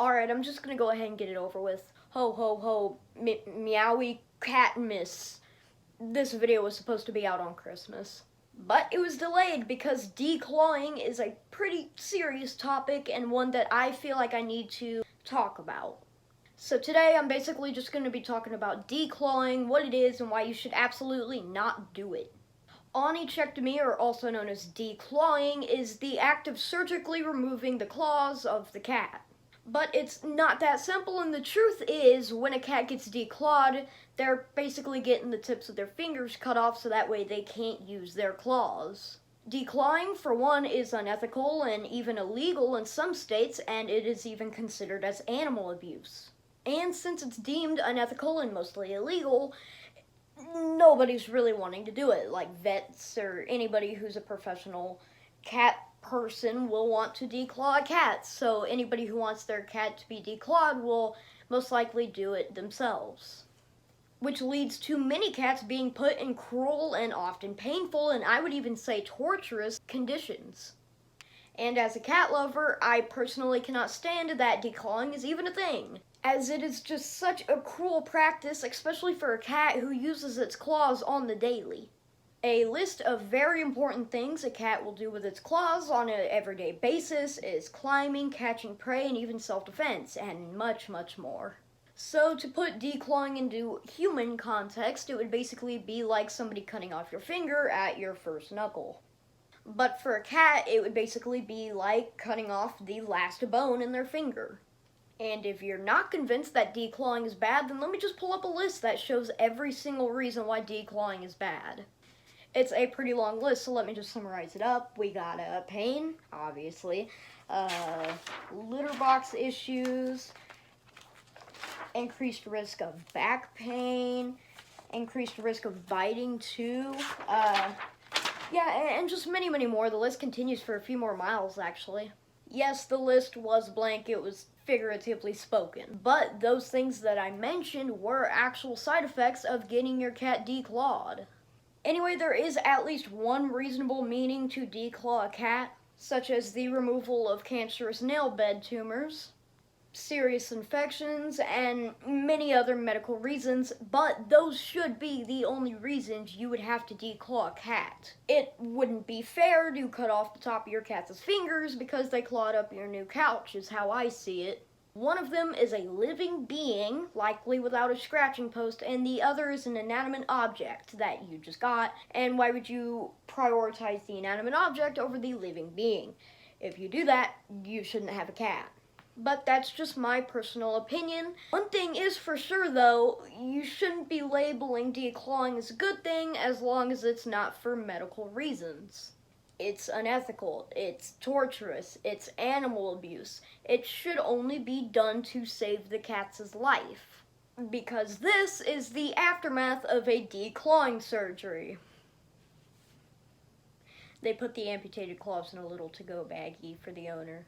Alright, I'm just gonna go ahead and get it over with. Ho ho ho, meowie cat miss. This video was supposed to be out on Christmas, but it was delayed because declawing is a pretty serious topic and one that I feel like I need to talk about. So today I'm basically just going to be talking about declawing, what it is, and why you should absolutely not do it. Onychectomy, or also known as declawing, is the act of surgically removing the claws of the cat. But it's not that simple, and the truth is, when a cat gets declawed, they're basically getting the tips of their fingers cut off so that way they can't use their claws. Declawing, for one, is unethical and even illegal in some states, and it is even considered as animal abuse. And since it's deemed unethical and mostly illegal, nobody's really wanting to do it. Like vets or anybody who's a professional cat person will want to declaw cats, so anybody who wants their cat to be declawed will most likely do it themselves. Which leads to many cats being put in cruel and often painful, and I would even say torturous, conditions. And as a cat lover, I personally cannot stand that declawing is even a thing, as it is just such a cruel practice, especially for a cat who uses its claws on the daily. A list of very important things a cat will do with its claws on an everyday basis is climbing, catching prey, and even self-defense, and much, much more. So to put declawing into human context, it would basically be like somebody cutting off your finger at your first knuckle. But for a cat, it would basically be like cutting off the last bone in their finger. And if you're not convinced that declawing is bad, then let me just pull up a list that shows every single reason why declawing is bad. It's a pretty long list, so let me just summarize it up. We got pain, obviously, litter box issues, increased risk of back pain, increased risk of biting too, yeah, and just many, many more. The list continues for a few more miles, actually. Yes, the list was blank, it was figuratively spoken, but those things that I mentioned were actual side effects of getting your cat declawed. Anyway, there is at least one reasonable meaning to declaw a cat, such as the removal of cancerous nail bed tumors, serious infections, and many other medical reasons, but those should be the only reasons you would have to declaw a cat. It wouldn't be fair to cut off the top of your cat's fingers because they clawed up your new couch, is how I see it. One of them is a living being, likely without a scratching post, and the other is an inanimate object that you just got, and why would you prioritize the inanimate object over the living being? If you do that, you shouldn't have a cat. But that's just my personal opinion. One thing is for sure though, you shouldn't be labeling declawing as a good thing as long as it's not for medical reasons. It's unethical, it's torturous, it's animal abuse. It should only be done to save the cat's life. Because this is the aftermath of a declawing surgery. They put the amputated claws in a little to-go baggie for the owner.